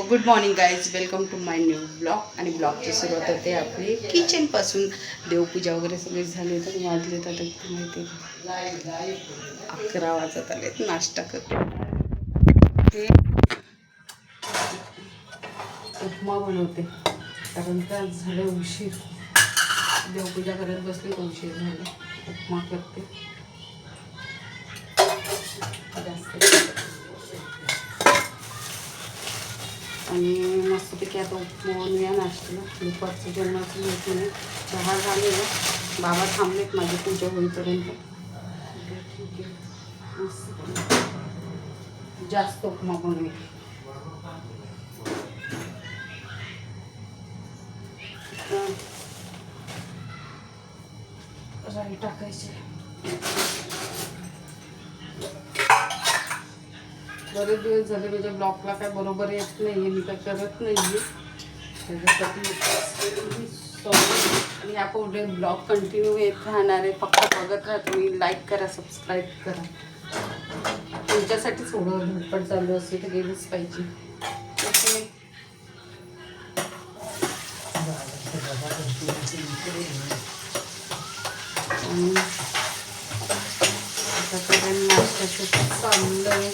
Good morning guys, welcome to my new blog. आणि ब्लॉगची सुरुवात होते आपली किचनपासून. देवपूजा वगैरे सगळी झाली तर वाजले तर माहिती 11 वाजत आले. नाश्ता करते. हे उपमा बनवते कारण का झालं उशीर. देवपूजा करत बसली तर उशीर झाला. उपमा करते जास्त. आणि मस्तपैकी आता उपमा बनवूया नाश्त्याला. दुपारचं जेवणाचं येत नाही. 10 झाले ना. बाबा थांबलेत माझी पूजा होईपर्यंत. ठीक आहे, मस्त जास्त उपमा बनवूया. राई टाकायचे. बरेच दिवस झाले म्हणजे ब्लॉगला काय बरोबर येत नाही आहे. मी काय करत नाही आहे त्याच्यासाठी सॉरी. आणि ह्या पुढे ब्लॉग कंटिन्यू येत राहणार आहे. फक्त बघत राहा तुम्ही. लाईक करा, सबस्क्राईब करा. तुमच्यासाठी थोडं धडपड चालू असते तर गेलंच पाहिजे. चाललंय.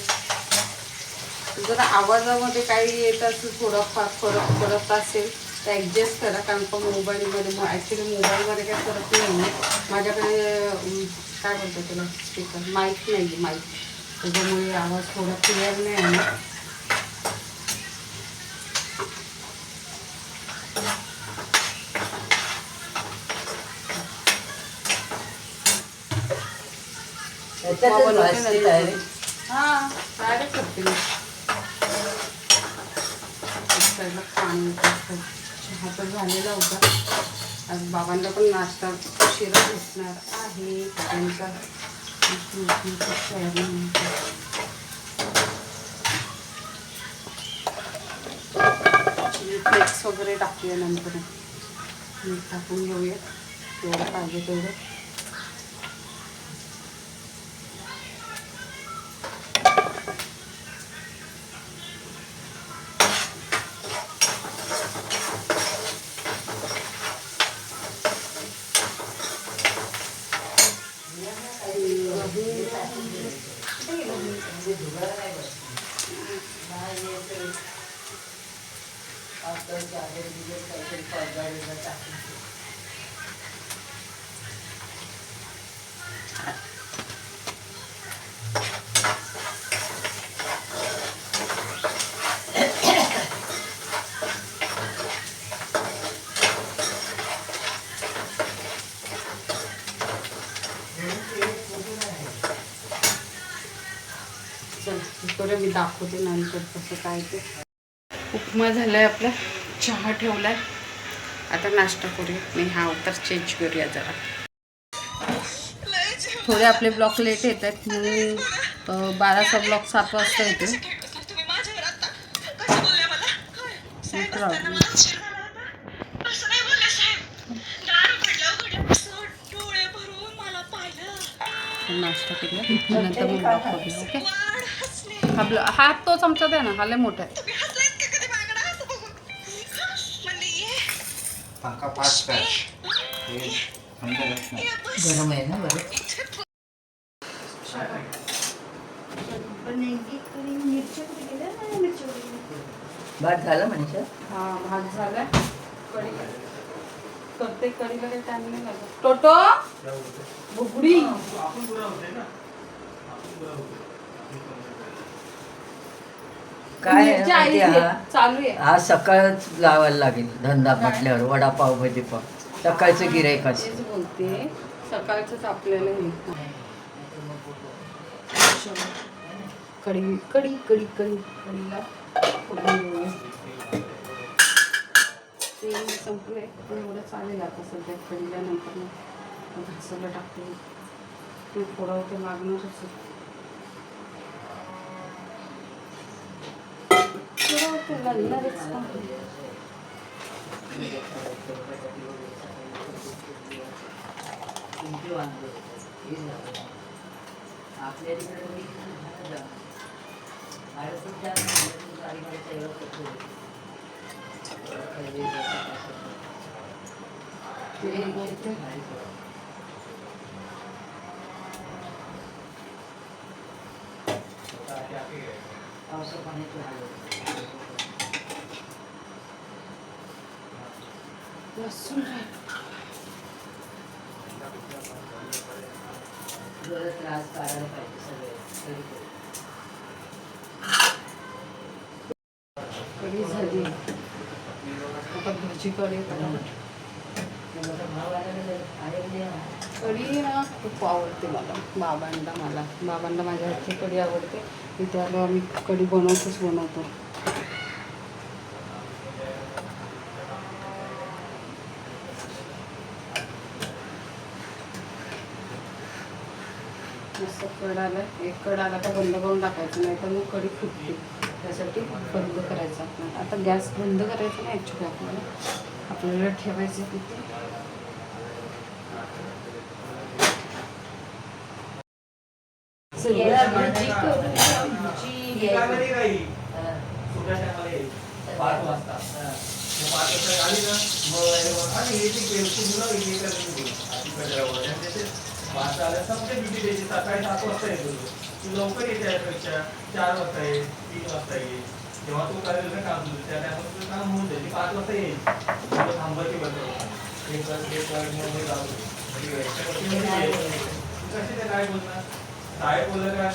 जर आवाजामध्ये काही येत असेल, थोडाफार फरक पडत असेल तर ॲडजस्ट करा. कारण का मोबाईलमध्ये ॲक्च्युली मोबाईलमध्ये काही फरक नाही आहे. माझ्याकडे काय बोलतो त्याला, स्पीकर माईक नाही आहे. माईक त्याच्यामुळे आवाज थोडा क्लिअर नाही आहे. हां, डायरेक्ट करते मी. साईडला पाणी चहा तर झालेला होता. आज बाबांना पण नाश्ता उशिरा भेटणार आहे. त्यांचा चिली फ्लेक्स वगैरे टाकूया. नंतर मीठ टाकून घेऊया तेवढं पाहिजे तेवढं. चला मी दाखवते नंतर कसं काय ते. उपमा झालाय आपला, चहा ठेवलाय. आता नाश्ता करूया. नाही हा अवतार चेंज करूया जरा. थोडे आपले ब्लॉग लेट येत आहेत म्हणून 12चा ब्लॉग 7 वाजता येतो. नाश्ता करूया नंतर मग ब्लॉग करूया. ओके. हा तो चमचा द्या ना. हा लय मोठा आहे. गरम आहे ना बरं. भात झाला म्हणजे. हा भात झालाय. कढी करते. कढीला काही टाइम नाही लागत. टोटो बुगडी काय चालू आहे. हा सकाळच लावायला लागेल धंदा म्हटल्यावर. वडापाव भजी पाव सकाळचं गिराईक तेच बोलते. सकाळचंच आपल्याला हे कढी कढी कढी कढी कढीला तेल संपलं आहे. एवढं चालेल आता सध्या कढीला. नंतर मग घासाला टाकते. ते थोडं होतं लागणारच. थोडं होतं लागणारच. आपल्या पावसा पाण्याची लसूण जरा त्रास काढायला पाहिजे सगळे कढी झाली. आता भजी कढी कढी ना खूप आवडते बाबांना माझ्या हातची कढी आवडते. इथे आलो आम्ही कढी बनवतो. मस्त कड आला. एक कड आला तर बंद करून टाकायचं, नाही तर मग कढी फुटते. त्यासाठी बंद करायचं आपल्याला. आता गॅस बंद करायचा नाही ॲक्च्युली आपल्याला ठेवायचं तिथे. भजी करून भजी सकाळी 7 वाजता येतो तू लवकर येते यापेक्षा 4 वाजता ये 3 वाजता ये जेव्हा तू करेल ना काम तुझं त्या टायमात तुझं काम होऊन जाईल. 5 वाजता येईल तुला थांबायची बंद हे कर मग जाऊ कशी ते काय बोलणार काय बोललं काय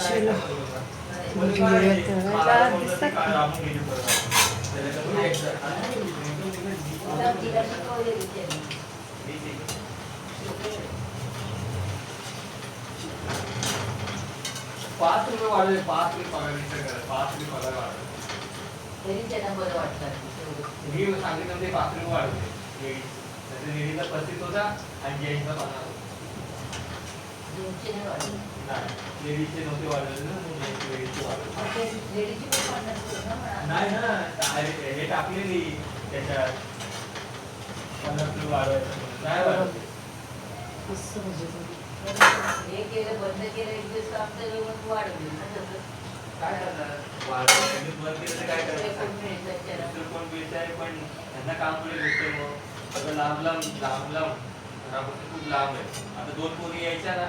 ₹5 वाढले. 5 पगार वाढले. मी सांगितलं ते ₹5 वाढले. लेडीला 35 होता आणि जेंट्सला 50 लेडीजचे नव्हते वाढले ना, लेडीजचे वाढले नाही ना. हे टाकलेली त्याच्यात ₹50 वाढवायचं नाही वाढवते. मस्त भजी हे केलं बंद केलं एक दिवस काम तर वाढवली ना तसं काय करणार वाढवलं बंद केलं तर काय करणार कोण मिळत आहे. पण त्यांना काम पुढे भेटते. मग सगळं लांब घरापासून खूप लांब आहे. आता 2 पोरी यायच्या ना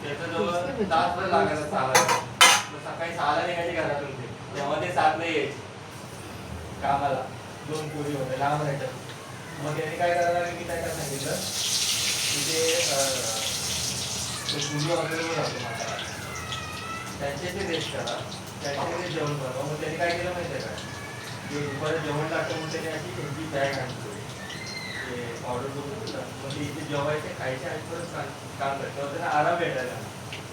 त्याच्याजवळ तासभर लागायचा चालायला. सकाळी 6ला निघायचे घरातून ते तेव्हा ते 7ला यायचे कामाला. 2 पोरी होत्या लांब राहायच्या. मग त्यांनी काय करायला मी काय सांगितलं तिथे स्टुडिओ वगैरे राहतो माझा त्यांचे ते रेस्ट करा त्यांचे ते जेवण बनवा. मग त्यांनी काय केलं माहिती आहे का ते दुपारी जेवण लागतं म्हणून त्यांनी अशी त्यांची बॅग आणतो ते ऑर्डर करून मग ते इथे जेवायचे खायचे आणि परत काम करते तेव्हा त्यांना आराम भेटायला.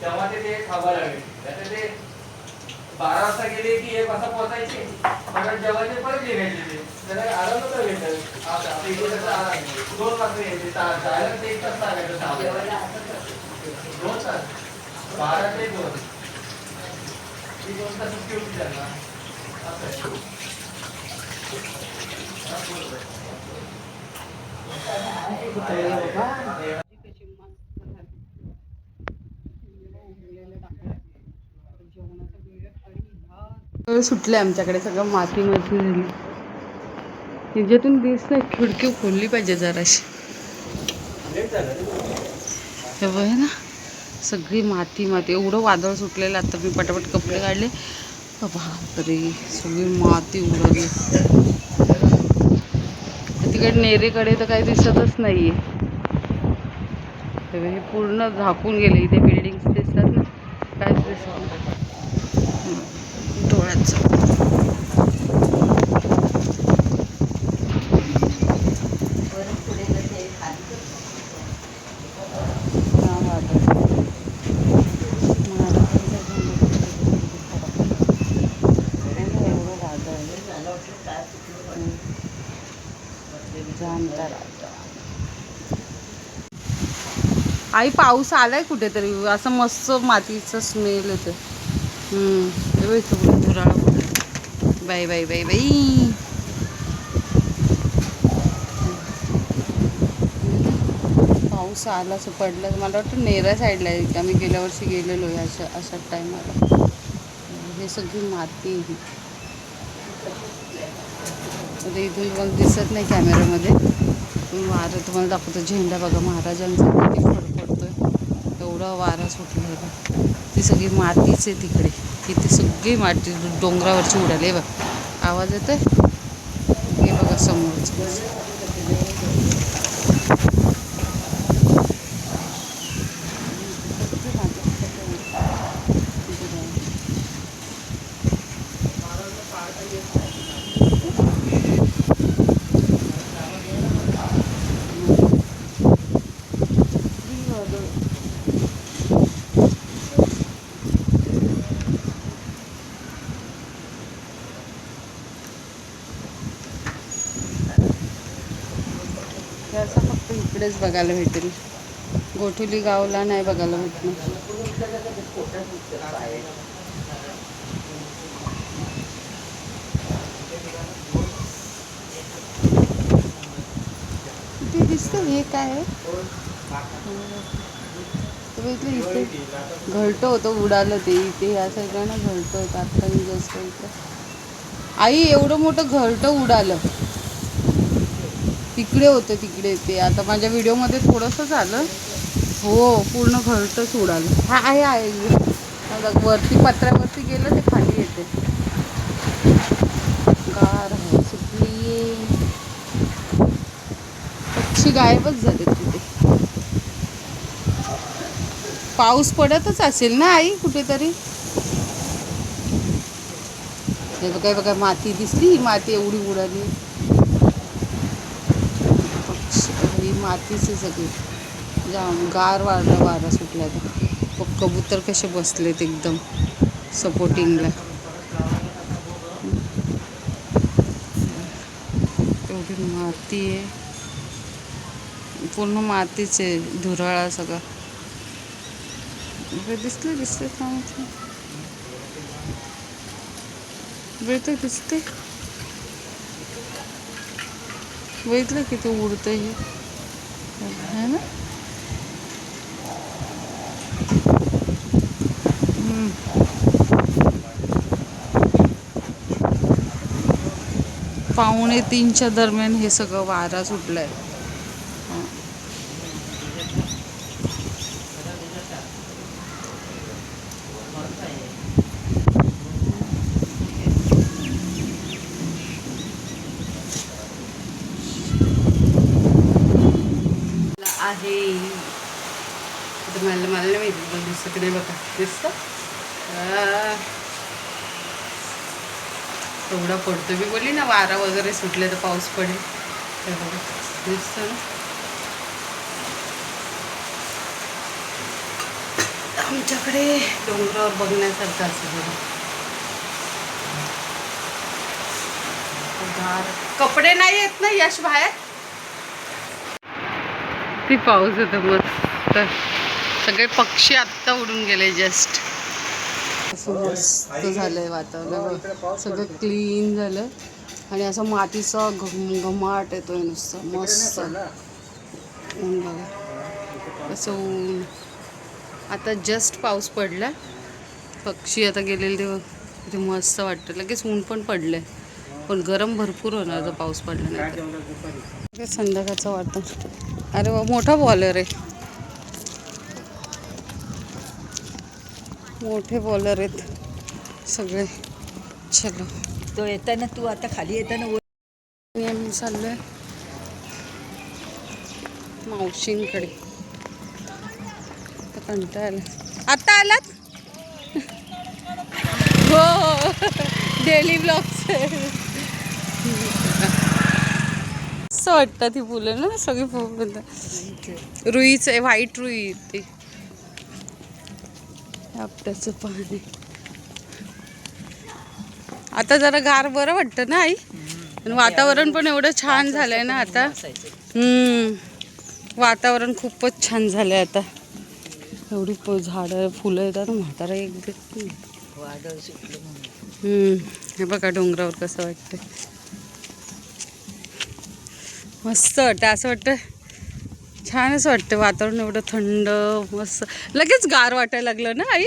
तेव्हा ते थांबायला लागले. नाहीतर ते 12 वाजता गेले की 1 वाजता पोहोचायचे परत जेवायचे परत निघायचे. ते त्याला आराम नव्हता भेटत. आता इथे त्याचा आराम 2 वाजता यायचे जायला ते 1 तास लागायचं 2 तास 12 ते 2 2 तास होती त्यांना असं सुटले आमच्याकडे सगळं माती झाली. तिच्यातून दिसत खिडकी खोलली पाहिजे जराशी. हे बघ ना सगळी माती एवढं वादळ सुटलेलं. आता मी पटापट कपडे काढले बापरे सगळी माती उडवली. तिकडे नेरेकडे तर काही दिसतच नाहीये. हे पूर्ण झाकून गेले. इथे बिल्डिंग्स दिसतात ना काहीच दिसत नाही डोळ्याचं. आई पाऊस आलाय कुठेतरी असं मस्त मातीचं स्मेल येते. धुराळ बाई बाई बाई बाई पाऊस आला असं पडलं. मला वाटतं नेरा साईडला आहे. आम्ही गेल्या वर्षी गेलेलो आहे अशा टायमाला. हे सगळी माती आता इथून तुम्हाला दिसत नाही कॅमेऱ्यामध्ये, पण वारा तुम्हाला दाखवतो. झेंडा बघा महाराजांचा किती फडफडतोय, एवढा वारा सुटला होता. ती सगळी मातीच आहे तिकडे, तिथे सगळी माती डोंगरावरची उडाली. बघा आवाज येतोय, हे बघा समोरच. असं फक्त इकडेच बघायला भेटेल, गोठुली गावला नाही बघायला भेटणार. ते दिसतं हे काय आहे, इथे घरटं होतं उडालं ते, इथे या साईडला ना घरटं होतं. आता मी जस्ट इथं आई एवढं मोठं घरटं उडालं, तिकडे होतं तिकडे ते. आता माझ्या व्हिडिओमध्ये थोडंसं झालं, हो पूर्ण घरटंच उडालं. हा आहे वरती पत्र्यावरती गेलं ते खाली येते. गार आहे सुटली, पक्षी गायबच झाले तिथे. पाऊस पडतच असेल ना आई कुठेतरी. हे बघा बघा माती दिसली, ही माती एवढी उडाली. ही मातीच आहे सगळी, जाम गार वारा सुटला. कबूतर कसे बसलेत एकदम सपोर्टिंगला. एवढी माती आहे, पूर्ण मातीच आहे, धुराळा सगळा. दिसले सांगितलं बघितलं, दिसते बघितलं किती उडतंय हे ना. पावणे 3च्या दरम्यान हे सगळं वारा सुटलाय. आहे मला नाही माहिती, पण दिसत नाही बघा, दिसतं एवढा पडतो. मी बोलली ना वारा वगैरे सुटले तर पाऊस पडेल, ते बघा दिसतं ना. आमच्याकडे डोंगरावर बघण्यासारखं असं बघा. कपडे नाही येत ना यश बाहेर, ती पाऊस होता मस्त. सगळे पक्षी आत्ता उडून गेले जस्ट. असं मस्त झालंय वातावरण, सगळं क्लीन झालं आणि असं मातीचा घमाट येतोय नुसतं मस्त. ऊन बघा असं ऊन. आता जस्ट पाऊस पडला, पक्षी आता गेलेले तेव्हा किती मस्त वाटतं. लगेच ऊन पण पडलंय, पण गरम भरपूर होणार जर पाऊस पडला नाही तर. संध्याकाळचं वाटतं. अरे वा मोठा बॉलर आहे, मोठे बॉलर आहेत सगळे. चलो तो येताना, तू आता खाली येताना आम्ही चाललोय मावशींकडे. कंटाळा आता आलात हो डेली ब्लॉग्स. असं वाटतं ती फुलं ना सगळी फुलं. रुईच आहे, व्हाईट रुई ती. आपट्याचं पाणी. आता जरा गार बरं वाटतं ना आई, वातावरण पण एवढं छान झालंय ना आता. वातावरण खूपच छान झालंय आता. एवढी झाडं फुलं येतात, म्हातारा एक देत. हे बघा डोंगरावर कसं वाटतं, मस्त वाटतं. असं वाटतं छानच वाटतं वातावरण, एवढं थंड मस्त. लगेच गार वाटायला लागलं ना आई,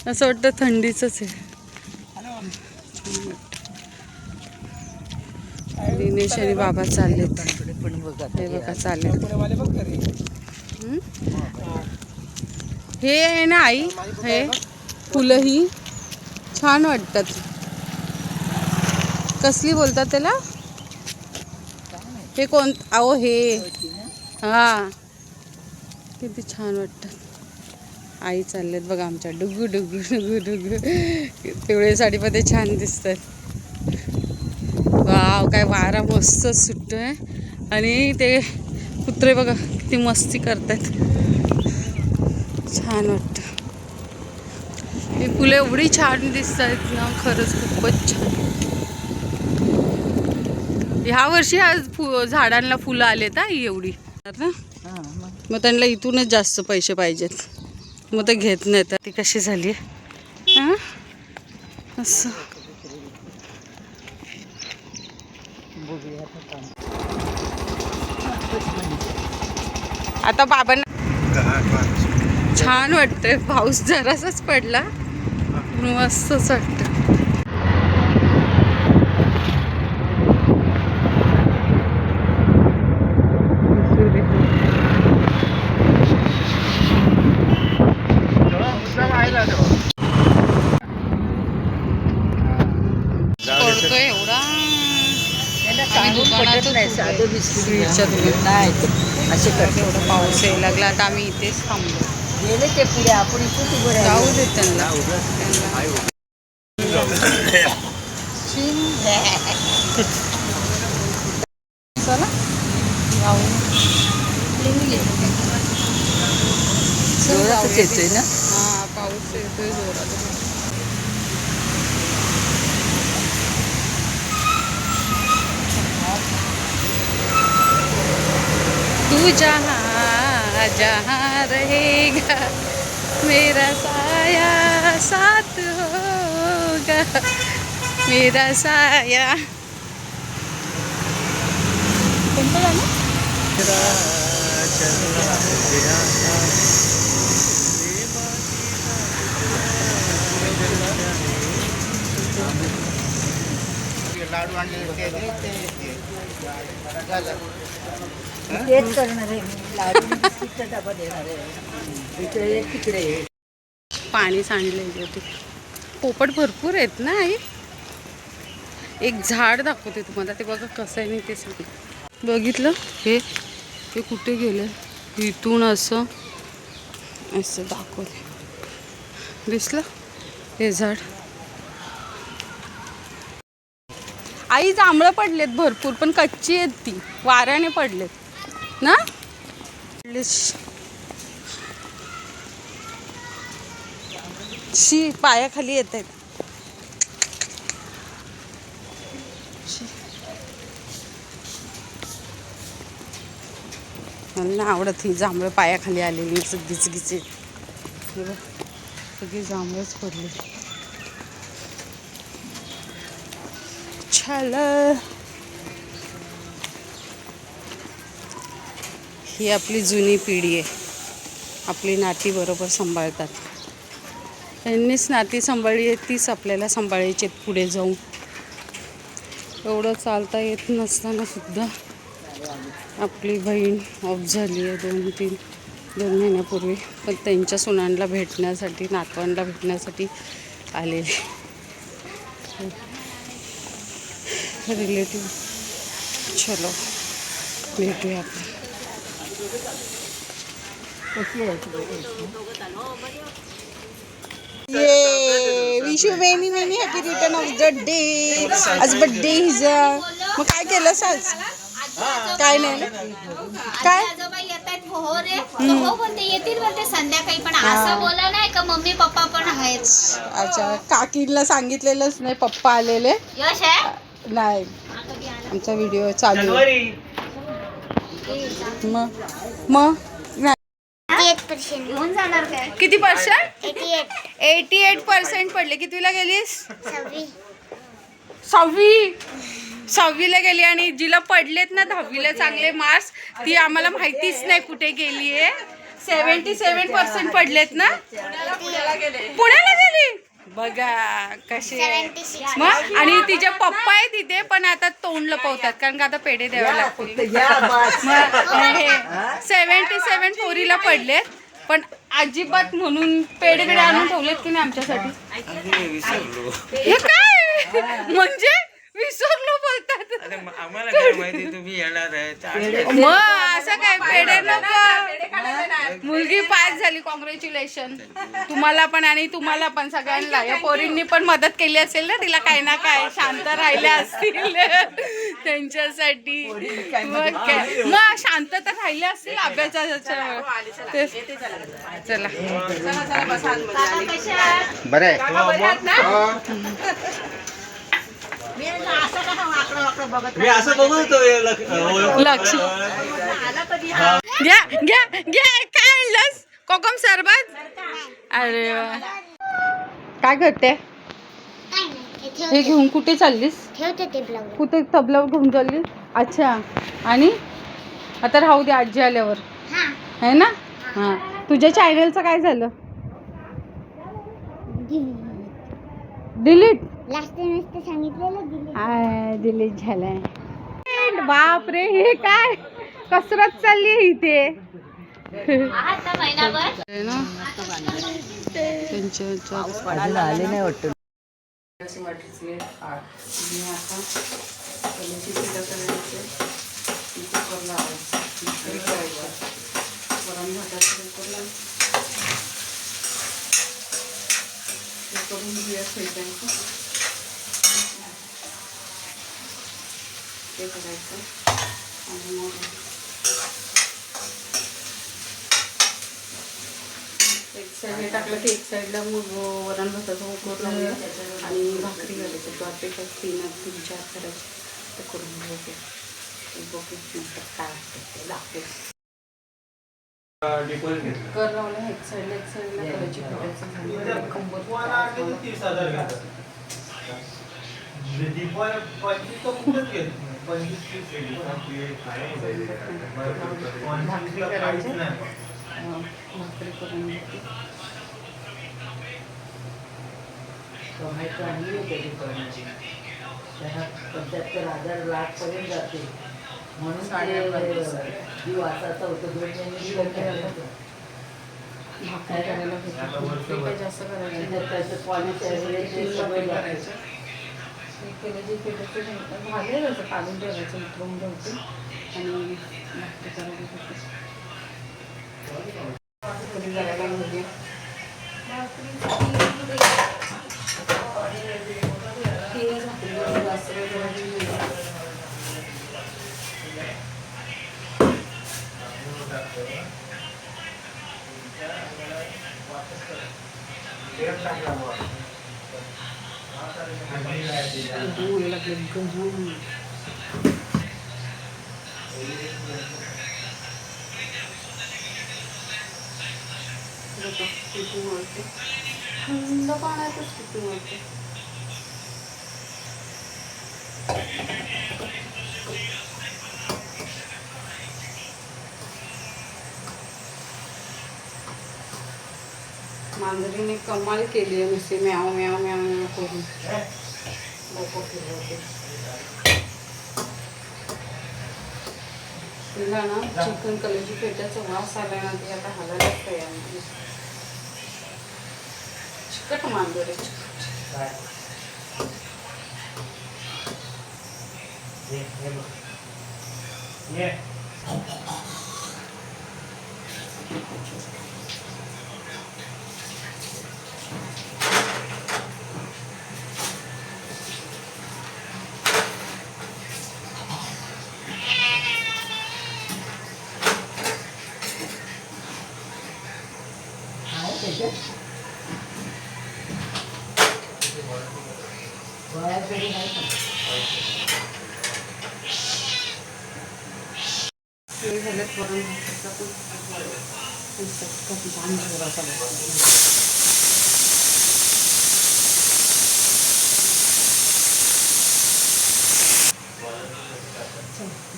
असं वाटतं थंडीचंच आहे. दिनेश आणि बाबा चाललेत. पण बघा हे बघा चालले. हे आहे ना आई, हे फुलं ही छान वाटतात. कसली बोलतात त्याला? हे कोण? अहो हे हा, किती छान वाटतात. आई चाललेत बघा आमच्या डुगू डुगू डुगू डुगू. पिवळे साडीमध्ये छान दिसतात. वाव, काय वारा मस्त सुटतोय. आणि ते कुत्रे बघा किती मस्ती करतात. छान वाटतं. ही फुलं एवढी छान दिसतात ना, खरंच खूपच छान. ह्या वर्षी आज झाडांना फुलं आलेत हा एवढी. मग त्यांना इथूनच जास्त पैसे पाहिजेत, मग ते घेत नाहीत. ती कशी झाली हां असं. आता बाबांना छान वाटतंय. पाऊस जरासाच पडला, मस्तच वाटतं. पडतोय एवढा. असे करते. एवढा पाऊस यायला लागला. आता आम्ही इथेच थांबलो. गेले ते पुढे, आपण इथेच उभं राहिलो. जाऊ दे त्यांना. चला जाऊ. जोरातच येतोय ना. हा, पाऊस येतोय जोरात. तू जहाँ जहाँ रहेगा मेरा साया साथ होगा, मेरा साया. कोणतं गाणं? तेच करणार आहे मी. लाडू बिस्किटचा डबा देणार आहे. इकडे तिकडे. पाणी सांडलेलं होते. पोपट भरपूर आहेत ना आई. एक झाड दाखवते तुम्हाला, ते बघा कसं आहे. नाही ते सांग. बघितलं हे कुठे गेले? इथून असं असं दाखवते. दिसलं हे झाड. आई जांभळं पडलेत भरपूर, पण कच्ची आहेत ती, वाऱ्याने पडलेत ना. शी पायाखाली येत आहेत. मला नाही आवडत ही जांभळं पायाखाली आलेली गिचगिचे. सगळी जांभळच पडली. ही आपली जुनी पिढी आहे. आपली नाती बरोबर सांभाळतात. त्यांनीच नाती सांभाळली आहे, तीच आपल्याला सांभाळायची आहेत पुढे जाऊन. एवढं चालता येत नसताना सुद्धा आपली बहीण ऑफ झाली आहे 2 महिन्यापूर्वी. पण त्यांच्या सुनांना भेटण्यासाठी, नातवांना भेटण्यासाठी आलेले रिलेटिव्ह. चलो भेटूया आपण. ये Vishu many many happy return of the day. आज बर्थडे हिजा. मग काय केलंस आज? काय नाही काय येतील बोलते संध्याकाळी, पण असं बोला नाही का मम्मी पप्पा पण आहेच. अच्छा, काकीला सांगितलेलंच नाही पप्पा आलेले. यश आहे नाही, आमचा व्हिडिओ चालू आहे. मग नाही. 88% घेऊन जाणार काय? किती पर्सेंट? 88. 88% पडले. कितवीला गेलीस? 6वी. 6वीला गेली. आणि जिला पडलेत ना 10वीला चांगले मार्क्स, ती आम्हाला माहितीच नाही कुठे गेली आहे. 77% पडलेत ना. पुण्याला गेली. बघा कसे 76. मग आणि तिचे पप्पा आहे तिथे पण आता तोंड लपवतात कारण का आता पेढे द्यावे लागतील मग हे 77 पोरीला पडलेत पण अजिबात म्हणून पेढे पेढे आणून ठेवलेत की नाही आमच्यासाठी हे काय म्हणजे विसरलो बोलतात आम्हाला काय माहिती तुम्ही येणार आहे मग असं काय पेढे नको मुलगी पास झाली कॉंग्रॅच्युलेशन तुम्हाला पण आणि तुम्हाला पण सगळ्यांना या पोरींनी पण मदत केली असेल ना तिला काही ना काय शांत राहिल्या असतील त्यांच्यासाठी मग काय मग शांत तर राहिले असतील अभ्यासाच्या चला काका कशा आहात? बरं मी असं बघत होतो लक्ष घ्या घ्या घ्या काय आणलंस कोकम सरबत अरे वा. काय करते काय नाही, हे हे घेऊन कुठे चाललीस ठेवते ते ब्लाऊज. कुठे तबलावर घेऊन चालली अच्छा आणि आता राहू दे आजी आल्यावर हा आहे ना हां तुझ्या चॅनलचं काय झालं डिलीट लास्ट टाइम सांगितलेलं दिले. डिलीट झालाय बाप रे हे काय कसरत चालली आहे इथे आहात ना महिनाभर? अजून आले नाही वाटतं ते करायचं आणि मग एक साईड टाकलं की एक साईडला मग वरण भाताचं उकळून लावूया आणि भाकरी घालायचं ज्वारी काय 3-4 करायचे ते करून घेऊ नंतर काय ते लागते कर लावलं एक साईडला करायची करायचं भाकरी करून घेते टोमॅटो आणली कधी करण्याची त्याला 75,000 लाख पर्यंत जाते म्हणून जीव असाचा होतो 2 महिने भाकरी करायला घेते काही जास्त करायचं करायचं केलं जे केलं ते झाले असं काढून ठेवायचं उतरवून ठेवते आणि भाकरी करायला घेते भाकरी करायला म्हणजे तीन भाकरी जास्त थंड पाण्यातच किती मिळते मांजरीने कमाल केली आहे नुसती म्याव म्याव म्याव म्याव करून लोक फिरवते तिला ना चिकन कलेजी पेट्याचा वास आला ना ती आता हालायलाच तयार नाही चिकट मांजर आहे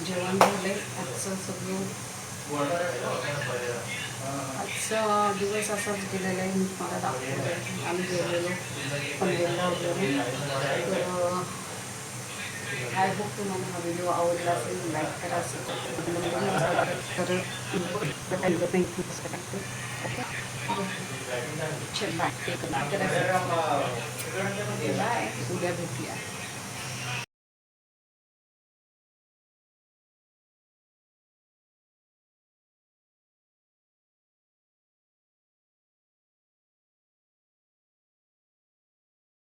जेवण झालंय आजचं सगळं आज आजचा दिवस असाच गेलेला आहे. मी मला दाखवलं आम्ही गेलेलो पनवेलला वगैरे. तर आय होप तुम्हाला हा व्हिडिओ आवडला असेल. लाईक करा, बाय. उद्या भेटूया.